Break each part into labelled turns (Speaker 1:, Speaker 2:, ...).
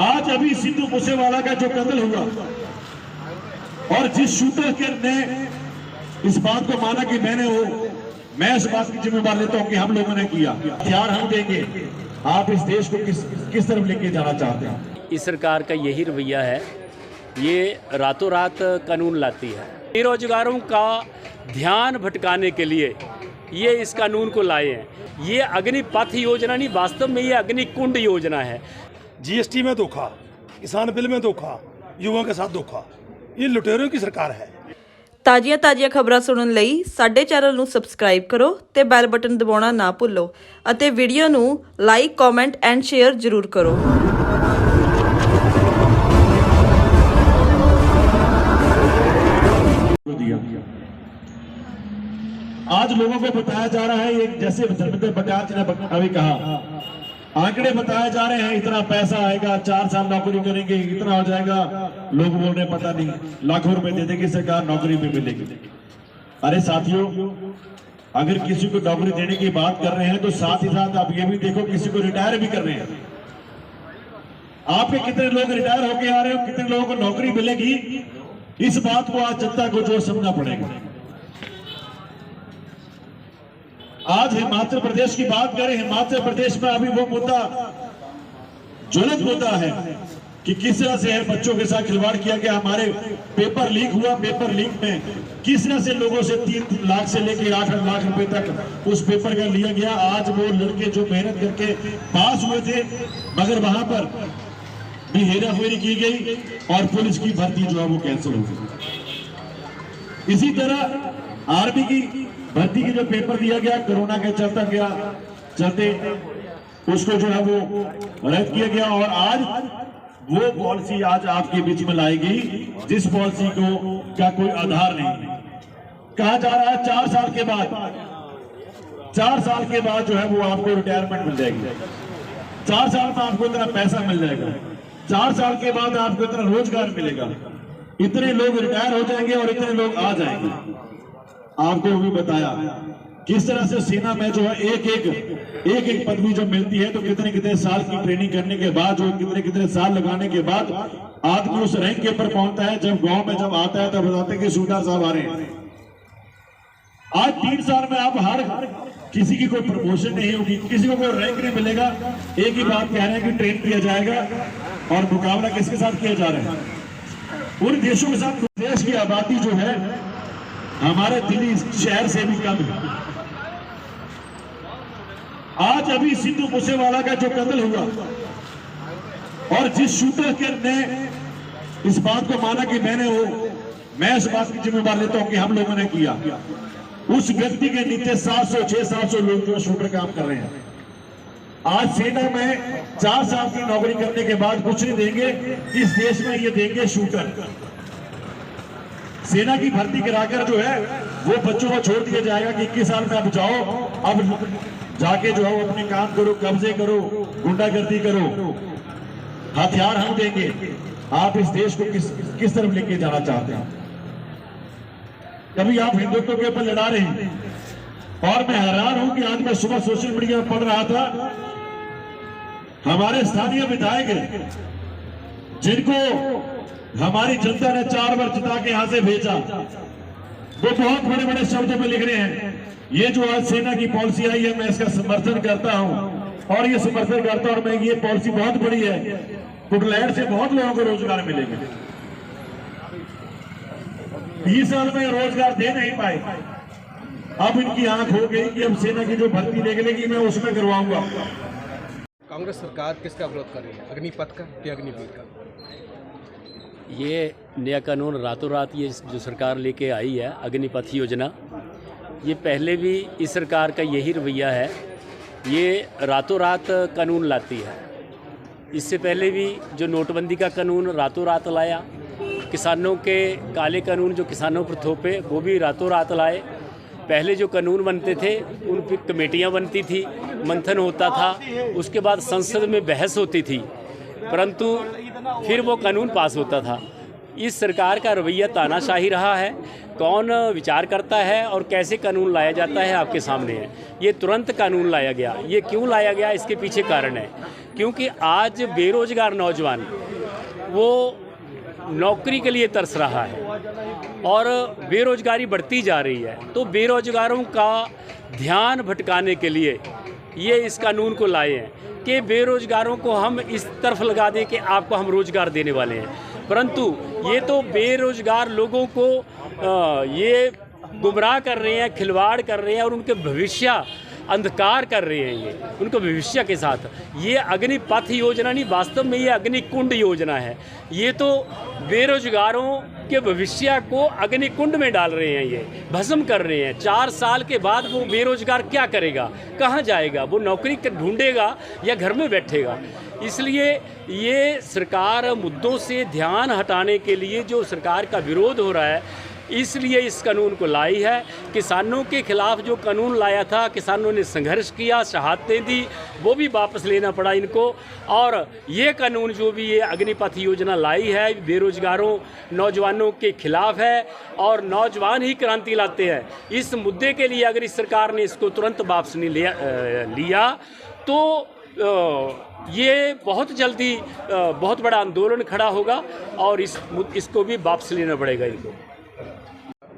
Speaker 1: आज अभी सिद्धू मूसेवाला का जो कत्ल हुआ और जिस शूटर के ने इस बात को माना कि मैं इस बात की जिम्मेदार लेता हूं कि हम लोगों ने किया, हथियार हम देंगे। आप इस देश को किस तरफ लेके जाना चाहते हैं?
Speaker 2: इस सरकार का यही रवैया है, ये रातों रात कानून लाती है। बेरोजगारों का ध्यान भटकाने के लिए ये इस कानून को लाए हैं। ये अग्निपथ योजना नहीं, वास्तव में ये अग्निकुंड योजना है।
Speaker 3: जीएसटी में धोखा, किसान बिल में धोखा, युवाओं के साथ धोखा, ये लुटेरों की सरकार है।
Speaker 4: ਤਾਜ਼ੀਆਂ ਖਬਰਾਂ ਸੁਣਨ ਲਈ ਸਾਡੇ ਚੈਨਲ ਨੂੰ ਸਬਸਕ੍ਰਾਈਬ ਕਰੋ ਤੇ ਬੈਲ ਬਟਨ ਦਬਾਉਣਾ ਨਾ ਭੁੱਲੋ ਅਤੇ ਵੀਡੀਓ ਨੂੰ ਲਾਈਕ, ਕਮੈਂਟ ਐਂਡ ਸ਼ੇਅਰ ਜ਼ਰੂਰ ਕਰੋ।
Speaker 1: आज लोगों को बताया जा रहा है, एक जैसे धर्मेंद्र बजाज ने अभी कहा, आंकड़े बताए जा रहे हैं, इतना पैसा आएगा, 4 साल नौकरी करेंगे, इतना हो जाएगा। लोग बोल रहे पता नहीं, लाखों रुपए दे देगी सरकार, नौकरी भी मिलेगी। अरे साथियों, अगर किसी को नौकरी देने की बात कर रहे हैं तो साथ ही साथ आप ये भी देखो किसी को रिटायर भी कर रहे हैं। आपके कितने लोग रिटायर होके आ रहे हो, कितने लोगों को नौकरी मिलेगी, इस बात को आज जनता को जो समझना पड़ेगा। आज हिमाचल प्रदेश की बात करें, हिमाचल प्रदेश में अभी वो मुद्दा ज्वलंत मुद्दा है कि किस तरह से बच्चों के साथ खिलवाड़ किया गया। हमारे पेपर लीक हुआ, पेपर लीक में किस तरह से लोगों से 3 लाख से लेकर 8 लाख रुपए तक उस पेपर का लिया गया। आज वो लड़के जो मेहनत करके पास हुए थे, मगर वहां पर भी हेराफेरी की गई और पुलिस की भर्ती जो है वो कैंसिल हो गई। इसी तरह आर्मी की भर्ती की जो पेपर दिया गया, कोरोना के चलते उसको जो है वो रद्द किया गया और आज वो पॉलिसी आज आपके बीच में लाई गई जिस पॉलिसी को का कोई आधार नहीं। कहा जा रहा है 4 साल के बाद जो है वो आपको रिटायरमेंट मिल जाएगी, 4 साल में आपको इतना पैसा मिल जाएगा, 4 साल के बाद आपको इतना रोजगार मिलेगा, इतने लोग रिटायर हो जाएंगे और इतने लोग आ जाएंगे। आपको भी बताया किस तरह से सेना में जो है एक पदवी जब मिलती है तो कितने साल की ट्रेनिंग करने के बाद, जो कितने साल लगाने के बाद आदमी उस रैंक के ऊपर पहुंचता है। जब गांव में जब आता है तब बताते हैं कि सूबेदार साहब आ रहे हैं। आज 3 साल में आप हर किसी की कोई प्रमोशन नहीं होगी, किसी को कोई रैंक नहीं मिलेगा। एक ही बात कह रहे हैं कि ट्रेन किया जाएगा और मुकाबला किसके साथ किया जा रहा है? उन देशों के साथ। देश की आबादी जो है हमारे दिल्ली शहर से भी कम है। आज अभी सिद्धू मूसेवाला का जो कत्ल हुआ और जिस शूटर के ने इस बात को माना कि मैं इस बात की जिम्मेदार लेता हूं कि हम लोगों ने किया, उस व्यक्ति के नीचे 600 लोग जो शूटर काम कर रहे हैं। आज सेना में 4 साल की नौकरी करने के बाद कुछ नहीं देंगे, इस देश में ये देंगे शूटर। सेना की भर्ती कराकर जो है वो बच्चों को छोड़ दिया जाएगा कि 21 साल में अब जाओ, अब जाके जो है अपने काम करो, कब्जे करो, गुंडागर्दी करो, हथियार हम देंगे। आप इस देश को किस तरफ लेके जाना चाहते हैं? कभी आप हिंदुत्व के ऊपर लड़ा रहे हैं और मैं हैरान हूं कि आज मैं सुबह सोशल मीडिया में पढ़ रहा था, हमारे स्थानीय विधायक जिनको हमारी जनता ने 4 बार जिता के यहां से भेजा, वो बहुत बड़े शब्दों में लिख रहे हैं ये जो आज सेना की पॉलिसी आई है मैं इसका समर्थन करता हूं और ये समर्थन करता हूं और मैं ये पॉलिसी बहुत बड़ी है, पुडलैंड से बहुत लोगों को रोजगार मिलेंगे। 20 साल में रोजगार दे नहीं पाए, अब इनकी आंख हो गई कि अब सेना की जो भर्ती निकलेगी मैं उसमें करवाऊंगा।
Speaker 5: कांग्रेस सरकार किसका विरोध कर रही है, अग्निपथ का या अग्निवीर का?
Speaker 2: ये नया कानून रातों रात ये जो सरकार लेके आई है, अग्निपथ योजना, ये पहले भी इस सरकार का यही रवैया है, ये रातों रात कानून लाती है। इससे पहले भी जो नोटबंदी का कानून रातों रात लाया, किसानों के काले कानून जो किसानों पर थोपे वो भी रातों रात लाए। पहले जो कानून बनते थे उन पर कमेटियाँ बनती थी, मंथन होता था, उसके बाद संसद में बहस होती थी, परंतु फिर वो कानून पास होता था। इस सरकार का रवैया तानाशाही रहा है। कौन विचार करता है और कैसे कानून लाया जाता है आपके सामने है। ये तुरंत कानून लाया गया, ये क्यों लाया गया, इसके पीछे कारण है क्योंकि आज बेरोजगार नौजवान वो नौकरी के लिए तरस रहा है और बेरोजगारी बढ़ती जा रही है। तो बेरोजगारों का ध्यान भटकाने के लिए ये इस कानून को लाए हैं कि बेरोजगारों को हम इस तरफ लगा दें कि आपको हम रोज़गार देने वाले हैं, परंतु ये तो बेरोजगार लोगों को ये गुमराह कर रहे हैं, खिलवाड़ कर रहे हैं और उनके भविष्य अंधकार कर रहे हैं। ये उनको भविष्य के साथ ये अग्निपथ योजना नहीं, वास्तव में ये अग्निकुंड योजना है। ये तो बेरोजगारों के भविष्य को अग्निकुंड में डाल रहे हैं, ये भस्म कर रहे हैं। 4 साल के बाद वो बेरोजगार क्या करेगा, कहाँ जाएगा, वो नौकरी ढूंढेगा या घर में बैठेगा। इसलिए ये सरकार मुद्दों से ध्यान हटाने के लिए जो सरकार का विरोध हो रहा है, इसलिए इस कानून को लाई है। किसानों के खिलाफ जो कानून लाया था, किसानों ने संघर्ष किया, शहादतें दी, वो भी वापस लेना पड़ा इनको। और ये कानून जो भी ये अग्निपथ योजना लाई है, बेरोजगारों नौजवानों के खिलाफ है और नौजवान ही क्रांति लाते हैं। इस मुद्दे के लिए अगर इस सरकार ने इसको तुरंत वापस नहीं लिया तो ये बहुत जल्दी बहुत बड़ा आंदोलन खड़ा होगा और इसको भी वापस लेना पड़ेगा इनको।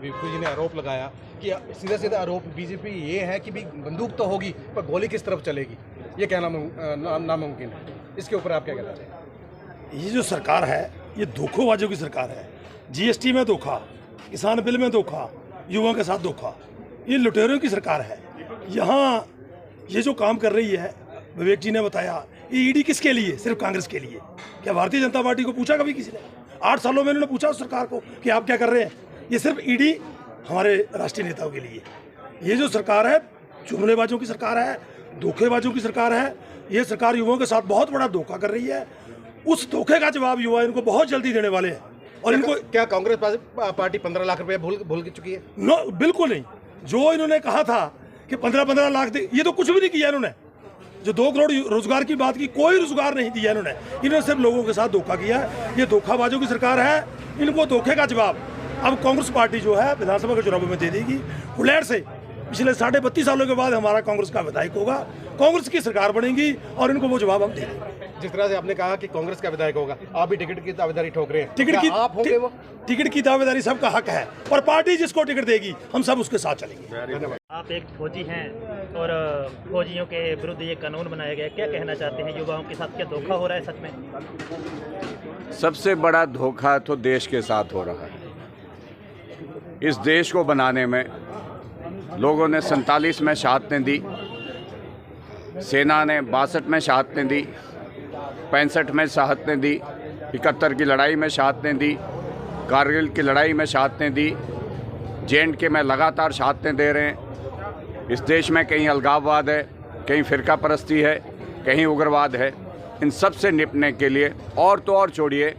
Speaker 5: विपू जी ने आरोप लगाया कि सीधा सीधा आरोप बीजेपी ये है कि भी बंदूक तो होगी पर गोली किस तरफ चलेगी, ये कहना नामुमकिन है। इसके ऊपर आप क्या कहते हैं?
Speaker 3: ये जो सरकार है ये धोखेबाजों की सरकार है। जीएसटी में धोखा, किसान बिल में धोखा, युवाओं के साथ धोखा, ये लुटेरों की सरकार है। यहाँ ये जो काम कर रही है, विवेक जी ने बताया, ये ईडी किसके लिए? सिर्फ कांग्रेस के लिए। क्या भारतीय जनता पार्टी को पूछा कभी किसी ने? 8 सालों में इन्होंने पूछा उस सरकार को कि आप क्या कर रहे हैं? ये सिर्फ ईडी हमारे राष्ट्रीय नेताओं के लिए। ये जो सरकार है जुमलेबाजों की सरकार है, धोखेबाजों की सरकार है। ये सरकार युवाओं के साथ बहुत बड़ा धोखा कर रही है। उस धोखे का जवाब युवा इनको बहुत जल्दी देने वाले हैं। और इनको
Speaker 5: क्या कांग्रेस पार्टी 15 लाख रुपए भूल चुकी है?
Speaker 3: नो, बिल्कुल नहीं। जो इन्होंने कहा था कि 15-15 लाख दे, ये तो कुछ भी नहीं किया इन्होंने। जो 2 करोड़ रोजगार की बात की, कोई रोजगार नहीं दिया इन्होंने सिर्फ लोगों के साथ धोखा किया। ये धोखाबाजों की सरकार है। इनको धोखे का जवाब अब कांग्रेस पार्टी जो है विधानसभा के चुनाव में दे देगी। हुलैर से पिछले 32.5 सालों के बाद हमारा कांग्रेस का विधायक होगा, कांग्रेस की सरकार बनेगी और इनको वो जवाब हम दे देंगे।
Speaker 5: जिस तरह से आपने कहा कि कांग्रेस का विधायक होगा, आप भी टिकट की दावेदारी ठोक रहे हैं।
Speaker 3: टिकट की दावेदारी सबका हक है और पार्टी जिसको टिकट देगी हम सब उसके साथ चलेंगे।
Speaker 6: आप एक फौजी हैं और फौजियों के विरुद्ध ये कानून बनाया गया, क्या कहना चाहते हैं? युवाओं के साथ क्या धोखा हो रहा है सच में?
Speaker 7: सबसे बड़ा धोखा तो देश के साथ हो रहा है। इस देश को बनाने में लोगों ने 47 में शहादतें दी, सेना ने 62 में शहादतें दी, 65 में शहादतें दी, 71 की लड़ाई में शहादतें दी, कारगिल की लड़ाई में शहादतें दी, J&K में लगातार शहादतें दे रहे हैं। इस देश में कहीं अलगाववाद है, कहीं फ़िरका परस्ती है, कहीं उग्रवाद है। इन सब से निपटने के लिए और तो और छोड़िए,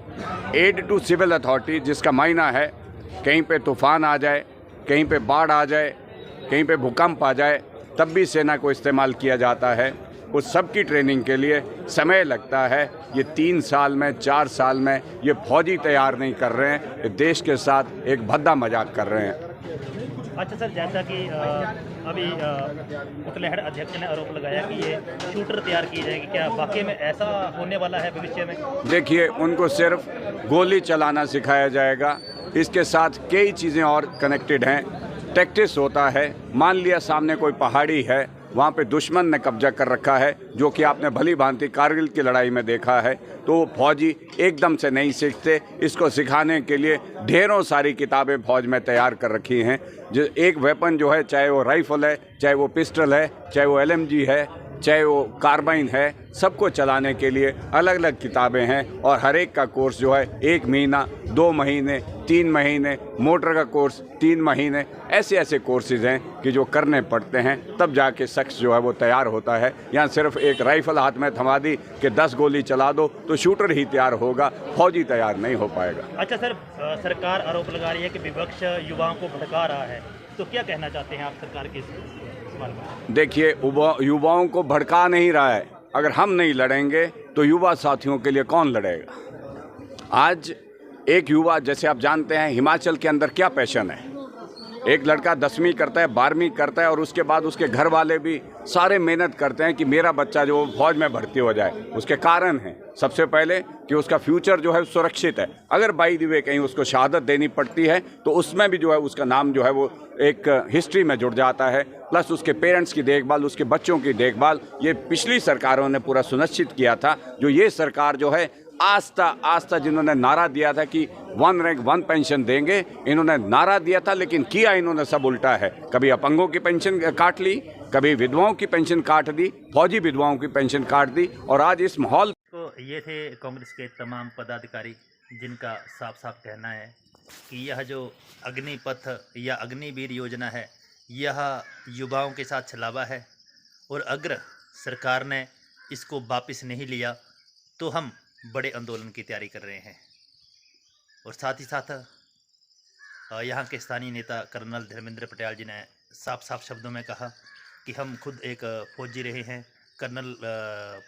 Speaker 7: एड टू सिविल अथॉरिटी, जिसका मायना है कहीं पे तूफ़ान आ जाए, कहीं पे बाढ़ आ जाए, कहीं पे भूकंप आ जाए, तब भी सेना को इस्तेमाल किया जाता है। उस सब की ट्रेनिंग के लिए समय लगता है। ये 3 साल में, 4 साल में ये फौजी तैयार नहीं कर रहे हैं, ये देश के साथ एक भद्दा मजाक कर रहे हैं।
Speaker 6: अच्छा सर, जैसा कि अभी कुतलहड़ अध्यक्ष ने आरोप लगाया कि ये शूटर तैयार किए जाएंगे, क्या वाकई में ऐसा होने वाला है भविष्य में? देखिए,
Speaker 7: उनको सिर्फ गोली चलाना सिखाया जाएगा। इसके साथ कई चीज़ें और कनेक्टेड हैं। टैक्टिक्स होता है, मान लिया सामने कोई पहाड़ी है, वहाँ पे दुश्मन ने कब्जा कर रखा है, जो कि आपने भली भांति कारगिल की लड़ाई में देखा है। तो फौजी एकदम से नहीं सीखते, इसको सिखाने के लिए ढेरों सारी किताबें फौज में तैयार कर रखी हैं। जो एक वेपन जो है, चाहे वो राइफ़ल है, चाहे वो पिस्टल है, चाहे वो LMG है, चाहे वो कार्बाइन है, सबको चलाने के लिए अलग अलग किताबें हैं। और हर एक का कोर्स जो है 1 महीना, 2 महीने, 3 महीने, मोटर का कोर्स 3 महीने, ऐसे कोर्सेज हैं कि जो करने पड़ते हैं, तब जाके शख्स जो है वो तैयार होता है। यहाँ सिर्फ एक राइफ़ल हाथ में थमा दी कि 10 गोली चला दो तो शूटर ही तैयार होगा, फौजी तैयार नहीं हो पाएगा।
Speaker 6: अच्छा सर, सरकार आरोप लगा रही है कि विपक्ष युवाओं को भड़का रहा है, तो क्या कहना चाहते हैं आप सरकार के सवाल पर?
Speaker 7: देखिए, युवाओं को भड़का नहीं रहा है। अगर हम नहीं लड़ेंगे तो युवा साथियों के लिए कौन लड़ेगा? आज एक युवा, जैसे आप जानते हैं हिमाचल के अंदर क्या पैशन है, एक लड़का 10वीं करता है, 12वीं करता है और उसके बाद उसके घर वाले भी सारे मेहनत करते हैं कि मेरा बच्चा जो फौज में भर्ती हो जाए। उसके कारण हैं सबसे पहले कि उसका फ्यूचर जो है सुरक्षित है। अगर बाई द वे कहीं उसको शहादत देनी पड़ती है तो उसमें भी जो है उसका नाम जो है वो एक हिस्ट्री में जुड़ जाता है। प्लस उसके पेरेंट्स की देखभाल, उसके बच्चों की देखभाल, ये पिछली सरकारों ने पूरा सुनिश्चित किया था। जो ये सरकार जो है आस्था जिन्होंने नारा दिया था कि 1 रैंक 1 पेंशन देंगे, इन्होंने नारा दिया था लेकिन किया इन्होंने सब उल्टा है। कभी अपंगों की पेंशन काट ली, कभी विधवाओं की पेंशन काट दी, फौजी विधवाओं की पेंशन काट दी। और आज इस माहौल
Speaker 6: तो ये थे कांग्रेस के तमाम पदाधिकारी जिनका साफ साफ कहना है कि यह जो अग्निपथ या अग्निवीर योजना है यह युवाओं के साथ छलावा है और अगर सरकार ने इसको वापस नहीं लिया तो हम बड़े आंदोलन की तैयारी कर रहे हैं। और साथ ही साथ यहाँ के स्थानीय नेता कर्नल धर्मेंद्र पटेल जी ने साफ साफ शब्दों में कहा कि हम खुद एक फौजी रहे हैं, कर्नल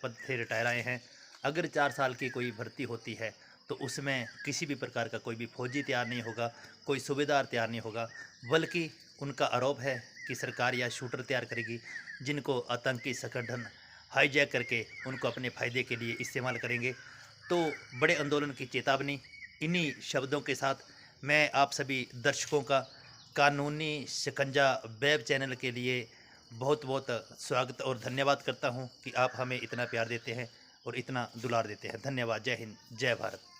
Speaker 6: पद से रिटायर आए हैं। अगर 4 साल की कोई भर्ती होती है तो उसमें किसी भी प्रकार का कोई भी फौजी तैयार नहीं होगा, कोई सूबेदार तैयार नहीं होगा, बल्कि उनका आरोप है कि सरकार या शूटर तैयार करेगी जिनको आतंकी संगठन हाईजैक करके उनको अपने फ़ायदे के लिए इस्तेमाल करेंगे। तो बड़े आंदोलन की चेतावनी। इन्हीं शब्दों के साथ मैं आप सभी दर्शकों का कानूनी शिकंजा वेब चैनल के लिए बहुत बहुत स्वागत और धन्यवाद करता हूं कि आप हमें इतना प्यार देते हैं और इतना दुलार देते हैं। धन्यवाद। जय हिंद, जय भारत।